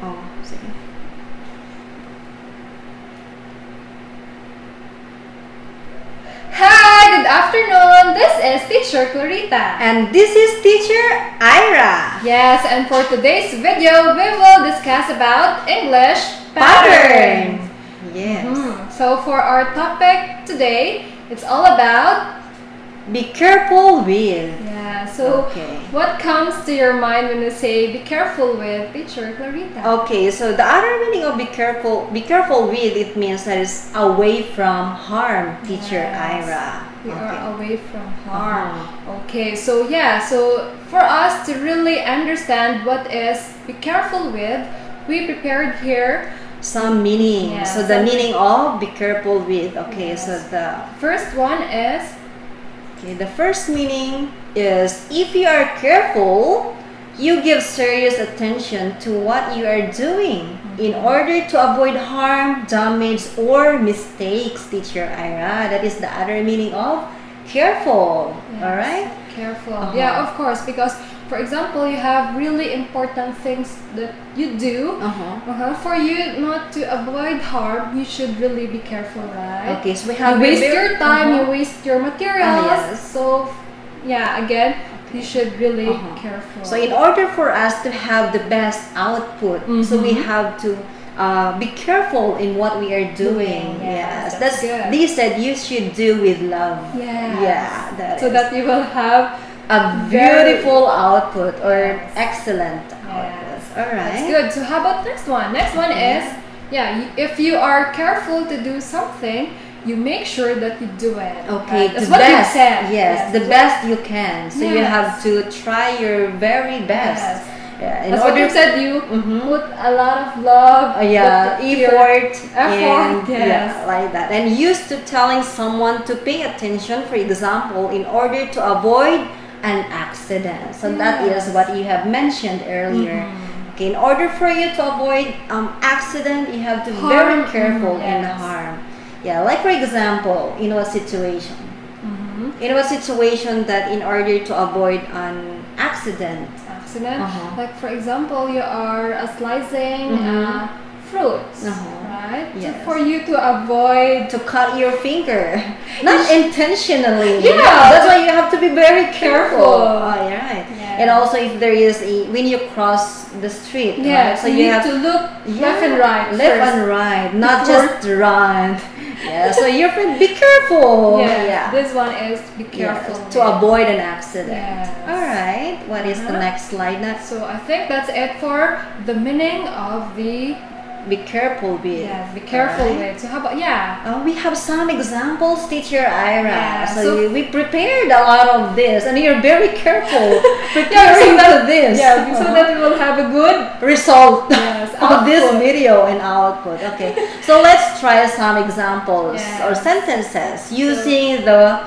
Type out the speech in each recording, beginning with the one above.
Oh, sige. Hi, good afternoon. This is Teacher Clarita. And this is Teacher Ira. Yes, and for today's video, we will discuss about English patterns. Yes. So for our topic today, it's all about Be careful with. so Okay. what comes to your mind when you say be careful with Teacher Clarita? Okay, so the other meaning of be careful with, it means that it's away from harm, Teacher Yes. Ira. We Okay. are away from harm. Okay, so so for us to really understand what is be careful with, we prepared here. Some meaning. Yeah, So the some meaning of be careful with. Okay, Yes. so First one is the first meaning is if you are careful, you give serious attention to what you are doing in order to avoid harm, damage, or mistakes, Teacher Ira. That is the other meaning of careful. Yes, All right? careful. Uh-huh. Yeah, of course, because for example, you have really important things that you do. For you not to avoid harm, you should really be careful, right? Okay, so we have You waste your time, you Uh-huh. waste your materials. Yes. So, again, you should really Uh-huh. careful. So in order for us to have the best output, so we have to be careful in what we are doing. Yes, Yes, that's good. They said you should do with love. Yes. Yeah, so that you will have a very- beautiful output or Yes. excellent output. Yes. All right. That's good. So how about next one? Next one is if you are careful to do something, you make sure that you do it. Okay, That's the what you best. said. Yes, the best you can. So you Yes. have to try your very best. Yes. Yeah, in That's what order you said. You Mhm. put a lot of love. yeah, put your effort, effort, and yes. yeah, like that. And used to telling someone to pay attention, for example, in order to avoid an accident. So that is Yes. what you have mentioned earlier. Okay, in order for you to avoid accident, you have to be very Harm, careful in yes. harm. Yeah, like for example, in a situation. In a situation that in order to avoid an accident. accident. Uh-huh. Like for example, you are slicing fruits, right? So Yes. for you to avoid To cut your finger, not intentionally. Yeah. That's why you have to be very careful. Careful. Oh, yeah, right. Yes. And also, if there is when you cross the street, right? so you need to look left and right. left first. and right, not Before- just run. Yeah, so your friend, be careful. Yes, Yeah. this one is be careful Yes, to with. avoid an accident. Yes. All right. What is the next slide? Next, So I think that's it for the meaning of the be careful with. be careful All right. with. So how about We have some examples, Teacher Ira. Yeah, so so- we prepared a lot of this, and you're very careful so preparing that- to this. so that we will have a good result Yes, of this output. video and output. Okay, so let's try some examples Yes. or sentences using the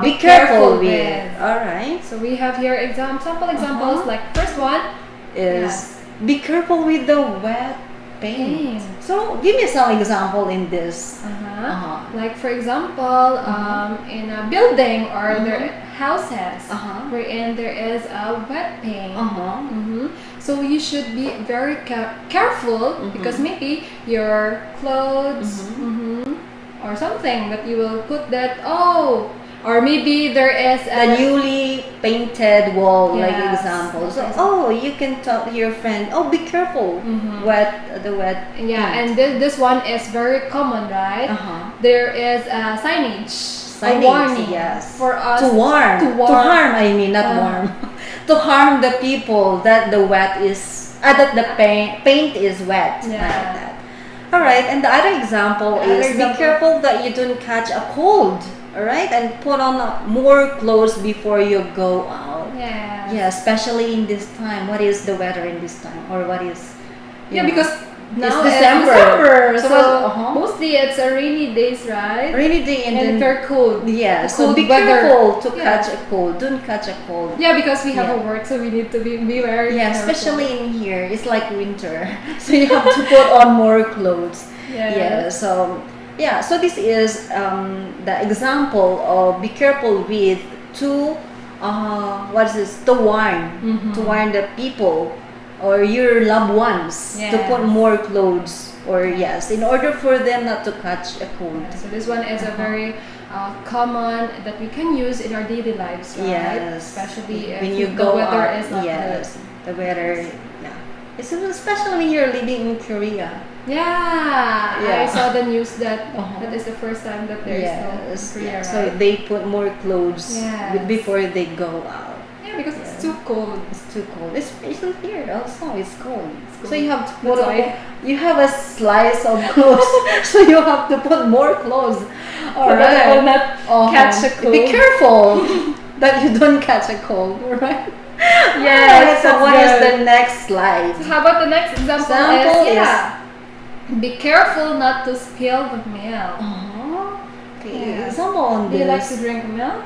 be careful careful with. with. All right, So we have here sample examples. Like first one is be careful with the wet paint. Paint. So give me some example in this. Like for example, in a building or their houses, wherein there is a wet paint. So you should be very careful because maybe your clothes or something that you will put that or maybe there is The a newly painted wall, like Yes. example. So, Example. you can tell your friend, be careful. The wet. paint. and this one is very common, right? There is a signage, a Signage, warning yes. for us To warn. to warn. harm, I mean, not warm. To harm the people that the wet is, that the paint is wet. Yeah. Like that. All right, and the other example The other is example- be careful that you don't catch a cold. All right, and put on more clothes before you go out. Yes. Yeah, especially in this time. What is the weather in this time, or what is? Yeah, because now it's December. December, So so mostly it's a rainy days, right? rainy day and And then very cold. yeah. So cold be weather. careful to Yeah. catch a cold. Don't catch a cold. Yeah, because we have Yeah. a work, so we need to be very Yeah, careful. especially in here, it's like winter, so you have to put on more clothes. Yes. Yeah. So this is the example of be careful with to what is this? To warn the people or your loved ones to put Yes. more clothes, or yes, in order for them not to catch a cold. Yeah, so this one is a very common that we can use in our daily lives, right? Yes. Especially if when you the go weather out, is not yes, the weather, yeah. It's especially when you're living in Korea. good. Yeah, Yeah. I saw the news that Uh-huh. that is the first time that there is Yes, snow in Korea, yeah. right? So they put more clothes Yes. before they go out. Yeah, because Yeah. it's too cold. It's too cold. It's especially here also. It's cold. It's So you have to That's put why- you have a slice of clothes, so you have to put more clothes. All So that I will right. not catch a cold. Be careful that you don't catch a cold. All right. Yes, Alright, so that's what is good. the next slide? So how about the next example, Example is, is- be careful not to spill the milk. Okay. Yeah. Example on Do you like this. to drink milk?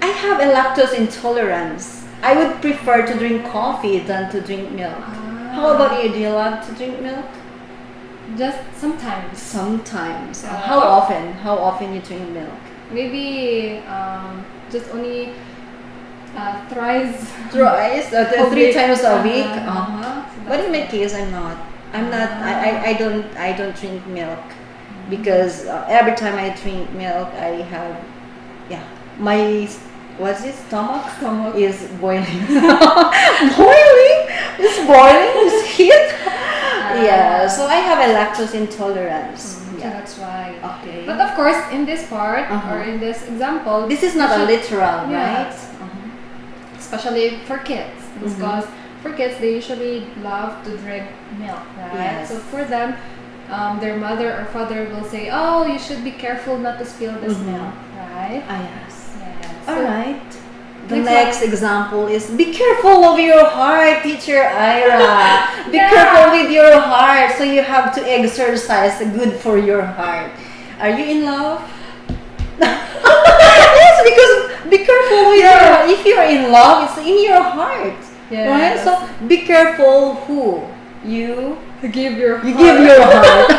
I have a lactose intolerance. I would prefer to drink coffee than to drink milk. How about you? Do you love to drink milk? Just sometimes. Sometimes. Yeah. How often? How often you drink milk? Maybe just only thrice. Thrice, A 3 week. times a week. Uh-huh. So But in my that's case, I'm not. I'm not. I don't drink milk Mm-hmm. because every time I drink milk, I have, yeah, my what's it stomach is boiling. Boiling? It's boiling. It's heat. Yeah. So I have a lactose intolerance. So Yeah. that's right. Okay. But of course, in this part Uh-huh. or in this example, This is not a literal, Yeah. right? especially for kids, Mhm. because for kids they usually love to drink milk, right? Yes. So for them, their mother or father will say, "Oh, you should be careful not to spill this Mhm. milk," right? Ah, yes. Yes. All right. The next next one. example is be careful of your heart, teacher Ira. Be Yeah. careful with your heart. So you have to exercise good for your heart. Are you in love? Yes, because be careful with your if you're in love, it's in your heart. Yes. Right? So be careful who? You give your you give your heart.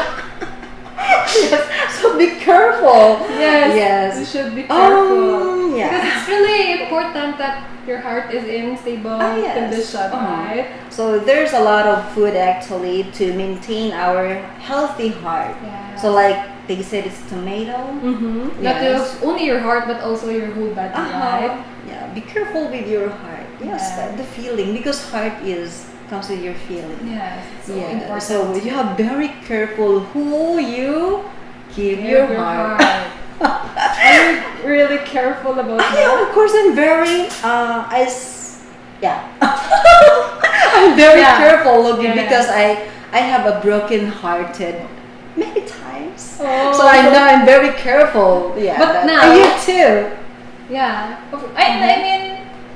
Yes. So be careful. Yes. Yes. You should be careful. Yeah. Because it's really important that your heart is in stable Yes. condition, right? So there's a lot of food actually to maintain our healthy heart. Yeah. So like they said, it's tomato. Mm-hmm. Yes. Not just only your heart, but also your whole body, right? Yeah. Be careful with your heart. Yes, Yeah. the feeling, because heart comes with your feeling. Yes, it's so Yeah. important. So you have very careful who you give your heart. Are you really careful about that? Yeah, of course I'm very I'm very Yeah. careful looking Yeah. because I have a broken hearted many times. Oh. So I know I'm very careful. Yeah. But now- and you too. Yeah. I mean,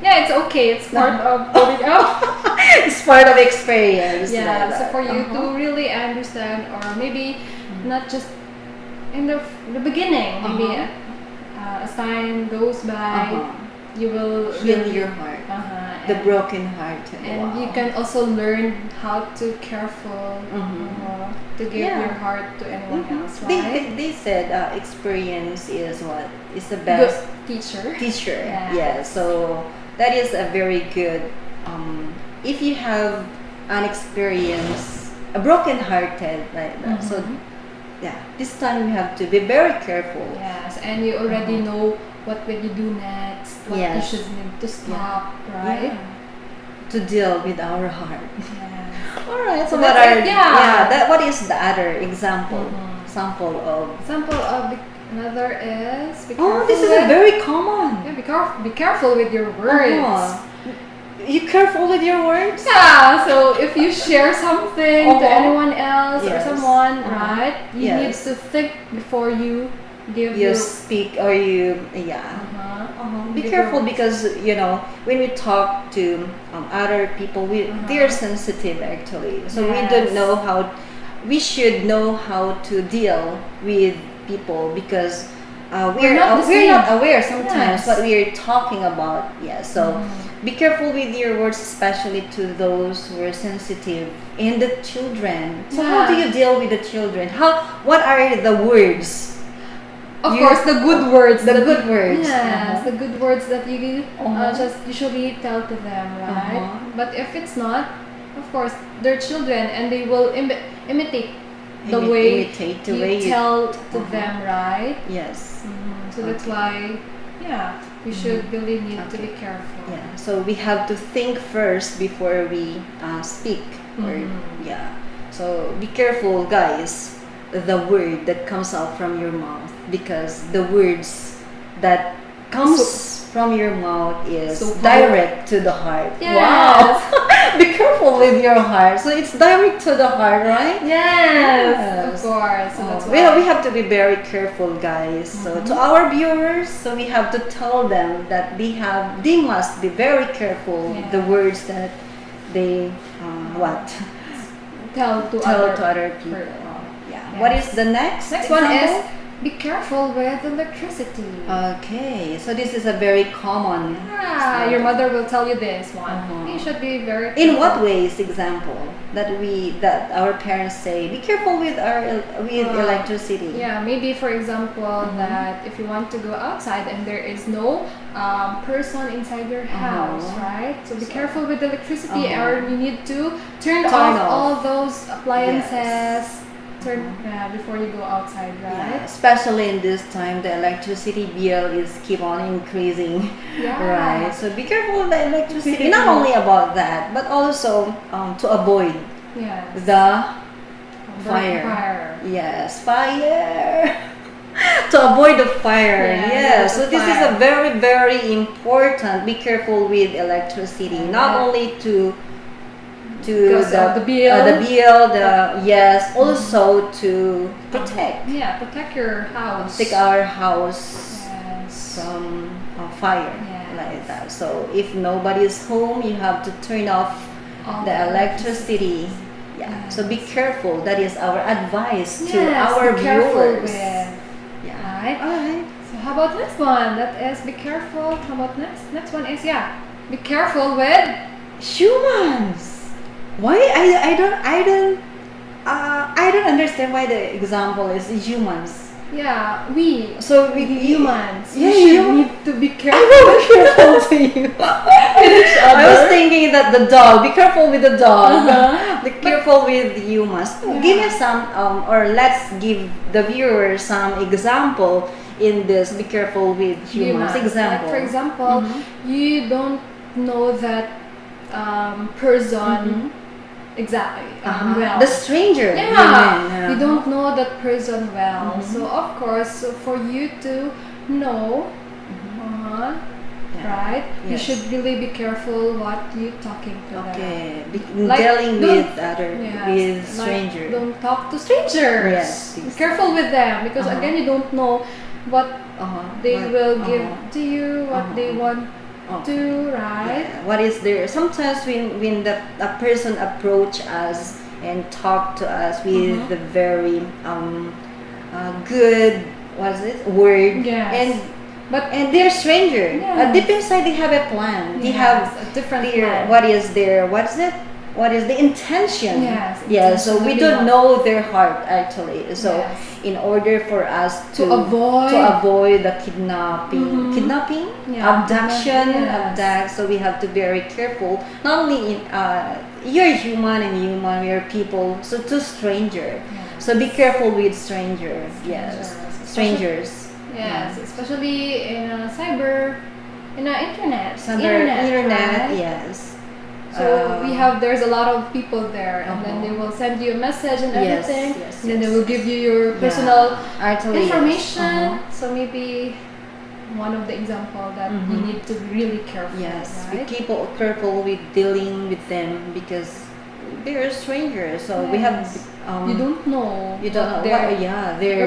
yeah, it's okay. It's part of growing up. It's part of experience. Yeah, like so that. for you Uh-huh. to really understand, or maybe not just in the beginning, maybe as time goes by, you will Heal really- your heart. Uh-huh, The and- broken hearted. And Wow. you can also learn how to careful to give Yeah. your heart to anyone else, They, right? they said experience is what is the Good best teacher. teacher. Yeah. Yeah. So that is a very good. If you have an experience, a broken hearted like that. So Mhm. yeah, this time you have to be very careful. Yes, and you already know what will you do next, what you Yes. should need to stop, right? Yeah. To deal with our heart. Yeah. All right. So So what that's are it, yeah. That what is the other example? Mhm. Example of. Example of another is be Oh, careful this is with, a very common. yeah, be careful with your words. You careful with your words? Yeah, so if you share something to Uh-huh. anyone else or Yes. someone, Uh-huh. right? You Yes. need to think before you give You your speak or you, yeah. Be Give careful your- because when we talk to other people, they're sensitive actually. So we don't Yes. know we should know how to deal with people because We're not the we're same. not aware sometimes Yes. what we are talking about. Yeah, so be careful with your words, especially to those who are sensitive and the children. So how do Yeah. you deal with the children? What are the words? Of You- course, the good words. The that good you- words. Yes, the good words that you Uh-huh. just usually tell to them, right? Uh-huh. But if it's not, of course, they're children and they will imitate the way you tell to them, right? Yes. So that's why, yeah, we should really need to be careful. Yeah. So we have to think first before we speak. Or yeah. So be careful, guys. The word that comes out from your mouth, because the words that comes from your mouth is direct to the heart. Yes. Wow. Be careful with your heart. So it's direct to the heart, right? Yes. Of course. So that's we have to be very careful, guys. So to our viewers, so we have to tell them that they must be very careful the words that they tell to other people. Yes. What is the next? Next one is be careful with electricity. Okay, so this is a very common. Yeah, your mother will tell you this one. You should be very careful. In what ways, example, that our parents say, be careful with electricity? Yeah, maybe for example that if you want to go outside and there is no person inside your house, right? So be careful with electricity, or you need to turn off all those appliances. Before you go outside, right? Yeah, especially in this time, the electricity bill is keep on increasing, right? So be careful with the electricity. Not only about that, but also to avoid the fire. Yes, fire. To avoid the fire. Yes. So this is a very, very important. Be careful with electricity. Not only to the bill, also to protect. Yeah, protect your house. Protect our house from fire, like that. So if nobody is home, you have to turn off the electricity. Yeah. So be careful. That is our advice to our viewers. Right. All right. So how about next one? That is be careful. How about next one is be careful with humans. Why I don't understand why the example is humans. Yeah, we. So we humans. Yeah, you need to be careful. Careful to you. I was thinking that the dog. Be careful with the dog. Be careful with humans. Give me some or let's give the viewer some example in this. Be careful with humans. Example. Like for example, you don't know that person. Exactly. Well, the stranger. You don't know that person well. So of course, for you to know, right? Yes. You should really be careful what you talking to them. Okay, dealing with strangers. Don't talk to strangers. Yes. Be careful with them because again, you don't know what they will give to you, what they want. Right? Yeah. What is there? Sometimes when a person approach us and talk to us with the very good word, and they're stranger. Deep inside they have a plan. They have a different plan. What is the intention? Yes. So we don't know their heart actually. So in order for us to avoid the kidnapping, abduction, so we have to be very careful. Not only in you're human, we are people. So to stranger. So be careful with strangers. Strangers. Yes, especially in internet. Internet, right? yes. So there's a lot of people there, and then they will send you a message and everything, and then they will give you your personal information. So maybe one of the example that you need to be really careful. Yes, right? be careful with dealing with them because they're strangers. So we have you don't know. You don't know their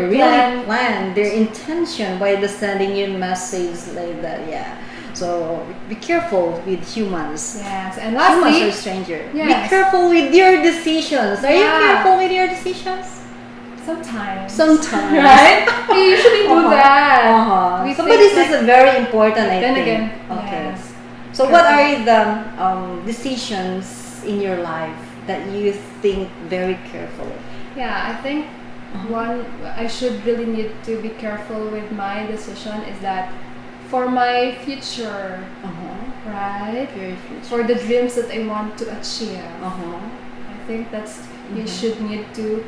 really plan, their intention by the sending you message like that. Yeah. So be careful with humans. Yes, and lastly, humans are strangers. Be careful with your decisions. Are you careful with your decisions? Sometimes. Right? We usually do that. So, but this is very important, I think. Again, okay. So what are the decisions in your life that you think very carefully? Yeah, I think one I should really need to be careful with my decision is that for my future, right? Very future. For the dreams that I want to achieve. Uh-huh. I think that's you should need to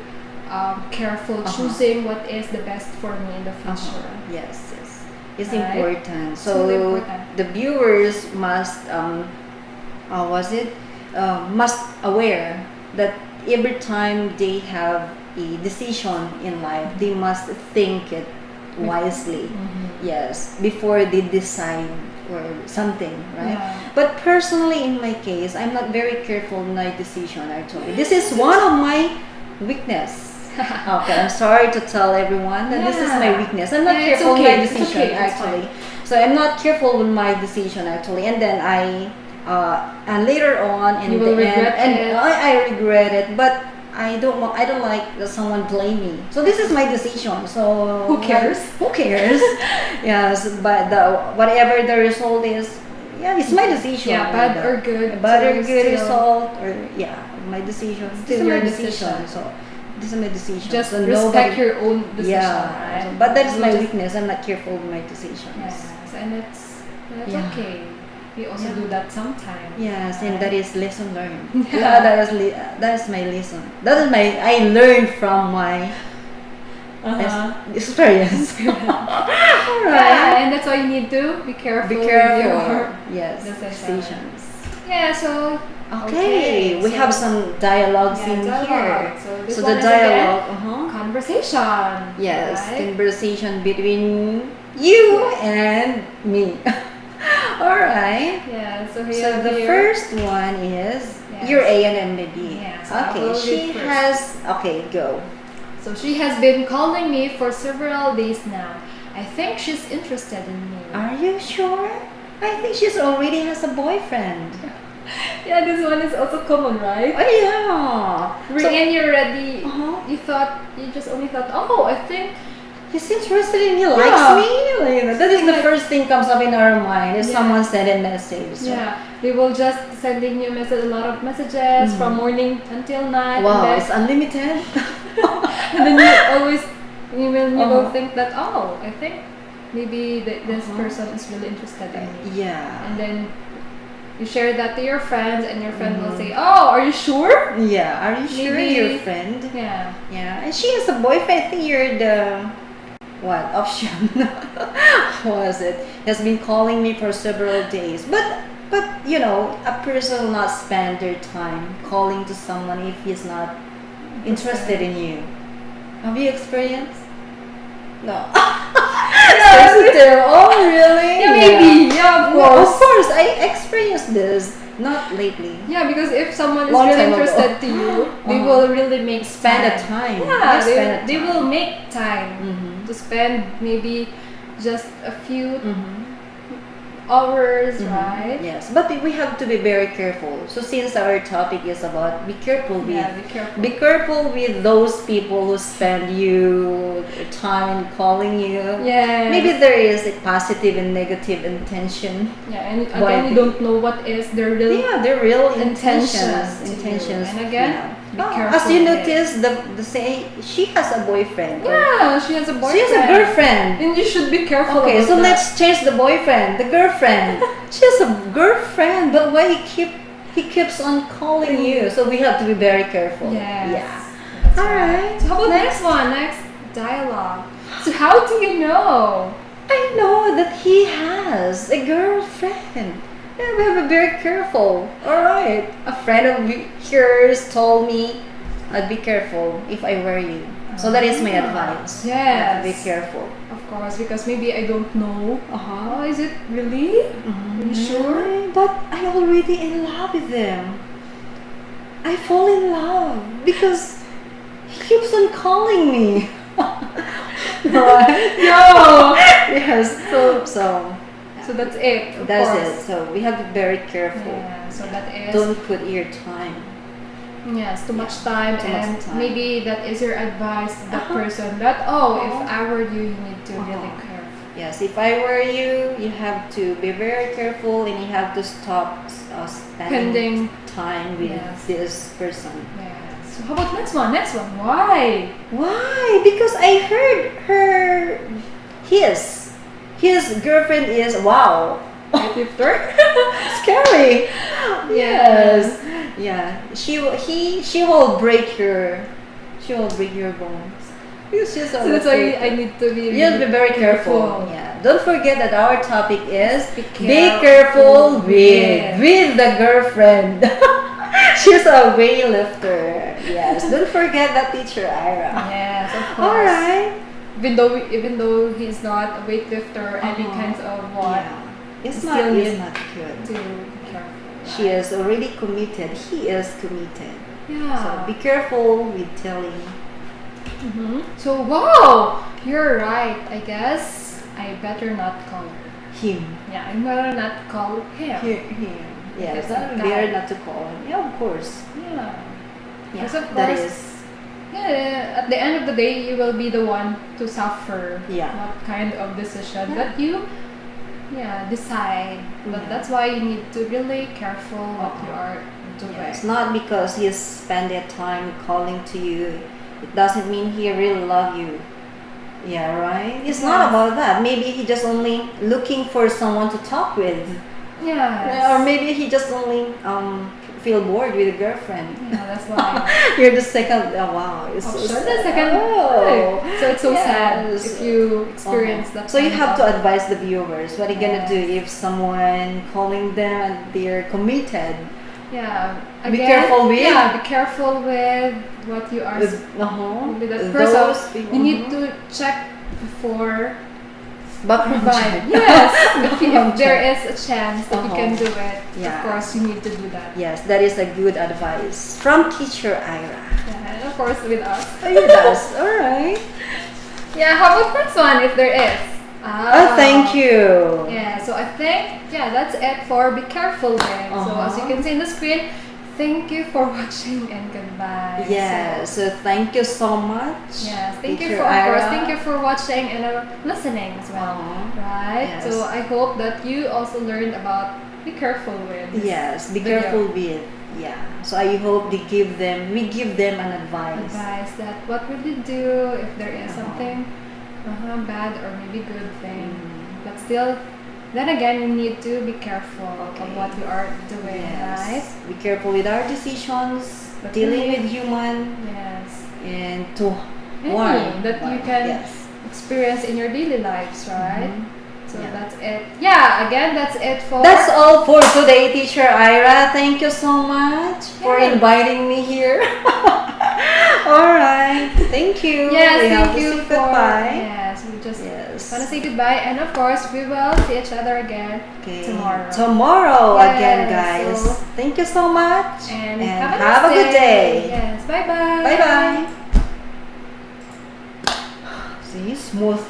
careful choosing what is the best for me in the future. Yes, yes. It's Right? important. It's So really important. the viewers must must aware that every time they have a decision in life, they must think it wisely. Yes, before they decide or something, right? Yeah. But personally, in my case, I'm not very careful in my decision. Actually, this is one of my weakness. Okay, I'm sorry to tell everyone that this is my Yeah. weakness. I'm not Yeah, it's careful in okay, my it's decision okay, it's actually. So I'm not careful with my decision actually, and then and later on in You the will end, regret and it. I regret it, but. I don't like that someone blame me. So this is my decision. So Who cares? Who cares? Yes, but whatever the result is, yeah, it's my decision. Yeah, bad or good. Bad so or you good still result, or yeah, my decision. Still Still your your decision. decision. So this is my decision. Just so respect your own decision, yeah, right? but that is You my just- weakness. I'm not careful with my decisions. Yes, and that's Yeah. okay. We also Yeah. do that sometimes. Yes, and right? that is lesson learned. Yeah. That is my lesson. That is my I learned from my experience. All Yeah, right. and that's why you need to be careful. Be with careful. your Yes. decisions. Decisions. Yeah, so Okay, we so- have some dialogues Yeah, in dialogue. here. So this So one the is again dialogue. conversation. Yes, right? conversation between you and me. All right. Yeah, so So here the first one is Yes. your A and M maybe. Yes, I Okay, will she read first. has. Okay, go. So she has been calling me for several days now. I think she's interested in me. Are you sure? I think she's already has a boyfriend. Yeah, this one is also common, right? Oh yeah. So, And you're ready. uh-huh. You just only thought, oh, I think He's interested in me, Yeah. likes me. Like, that is the first thing comes up in our mind. If Yeah. someone sent a message. So, yeah, they will just sending you a lot of messages from morning until night. wow, and it's unlimited. then you will Uh-huh. think that, oh, I think maybe this person is really interested in me. Yeah. And then you share that to your friends, and your friend will say, oh, are you sure? Yeah. Are you sure Maybe- your friend? Yeah. Yeah. And she has a boyfriend. I think you're the what option was it? Has been calling me for several days. But you know, a person will not spend their time calling to someone if he's not interested in you. Have you experienced? No. Sensitive. Oh, really? Yeah, maybe. Yeah, of Yeah, course. of course. I experienced this. Not lately. Yeah, because if someone is Long really time ago. interested to you, they Uh-huh. will really make Spend a time. Yeah, spend a they time. will make time Mhm. to spend maybe just a few Mhm. hours, Mhm. right? Yes, but we have to be very careful. So since our topic is about be careful with Yeah, be careful. be careful with those people who spend you time calling you. Yeah. Maybe there is a positive and negative intention. Yeah, and Why again, you be- don't know what is their real. Yeah, they're real Intentions intentions. to you. And again, yeah. be Oh, careful as you with it. notice, the say she has a boyfriend. or Yeah, she has a boyfriend. She has a girlfriend. And you should be careful. Okay, about so that. let's change the boyfriend, the girlfriend. She has a girlfriend, but why he keeps on calling you? So we have to be very careful. Yes. Yeah. That's All right. So how about next one? Next dialogue. So how do you know? I know that he has a girlfriend. Yeah, we have to be very careful. All right. A friend of yours told me, I'd be careful if I were you. So that is my advice. You have to be Yes. careful. Of course, because maybe I don't know. Uh-huh. Oh, is it really? Are you sure? But I already in love with them. I fall in love because he keeps on calling me. Right? No. Yes. So that's it. Of That's course. it. So we have to be very careful. Yeah. So that is. Don't put your time. Yes, too much time, Too and much time. maybe that is your advice to that Uh-huh. person. That if Uh-huh. I were you, you need to really Uh-huh. careful. Yes, if I were you, you have to be very careful and you have to stop spending Pending. time with Yes. this person. Yeah. So how about next one? Next one. Why? Why? Because I heard his girlfriend is wow. weightlifter. Scary. Yes. Yeah. She will break your bones. It's just So that's why I need to be you have to be very careful. careful. Yeah. Don't forget that our topic is Be careful careful with the girlfriend. She's a weightlifter. Yes. Don't forget that, teacher Ira. Yes, of course. All right. Even though he's not a weightlifter, any kinds of what, Yeah. It's still not need good. to be careful. She is already committed. He is committed. Yeah. So be careful with telling. So wow, you're right. I guess I better not call her. Him. Yeah, I better not call him. Him. Yeah, Because it's not of better that. not to call him. Yeah, of course. Yeah. Yeah, Because of that course, is. yeah, at the end of the day, you will be the one to suffer Yeah. what kind of decision Yeah. that you decide. But Yeah. that's why you need to be really careful what you are doing. Yeah, it's not because he spent their time calling to you. It doesn't mean he really love you. Yeah, right? It's not Yes. about that. Maybe he just only looking for someone to talk with. Yes. Or maybe he just only feel bored with a girlfriend. Yeah, that's why. You're the second. Oh, wow, it's so Option, sad. the second. Oh. So it's so sad Yes. if you experience that. So you kind have of- to advise the viewers. What are you gonna Yes. do if someone calling them and they're committed? Yeah. Be careful with- Yeah, be careful with what you are With, with that those person. people, You need to check before background But check. yes, if Background there check. is a chance that you can do it, Yeah. of course you need to do that. Yes, that is a good advice from teacher Ira. Yeah, and of course with us. Yes, all right. Yeah, how about next one if there is? Oh, thank you. Yeah, so I think that's it for Be Careful With. So as you Uh-huh. can see in the screen, thank you for watching and goodbye. Yes, so thank you so much. Yes, thank you Teacher for of course, Ira. thank you for watching and listening as well. Uh-huh. Right? Yes. So I hope that you also learned about Be Careful With. this Yes, be video. careful with. Yeah. So I hope we give them an advice. Advice that what would you do if there is Uh-huh. something bad or maybe good thing. Mm. But still, then again, you need to be careful Okay. of what you are doing, right? Yes. Be careful with our decisions, But dealing we- with human, Yes. and to Any warn that you can Yes. experience in your daily lives, right? Mhm. So Yeah. that's it. Yeah, again, that's it for. That's all for today, teacher Ira. Thank you so much for Yeah. inviting me here. All right. Thank you. Yes, We have thank to you say for. goodbye. Yes, we just Yes. want to say goodbye, and of course, we will see each other again Okay. tomorrow. Tomorrow Yes, again, guys. so- Thank you so much. And, have a good day. Yes, bye bye. Bye bye. See, smooth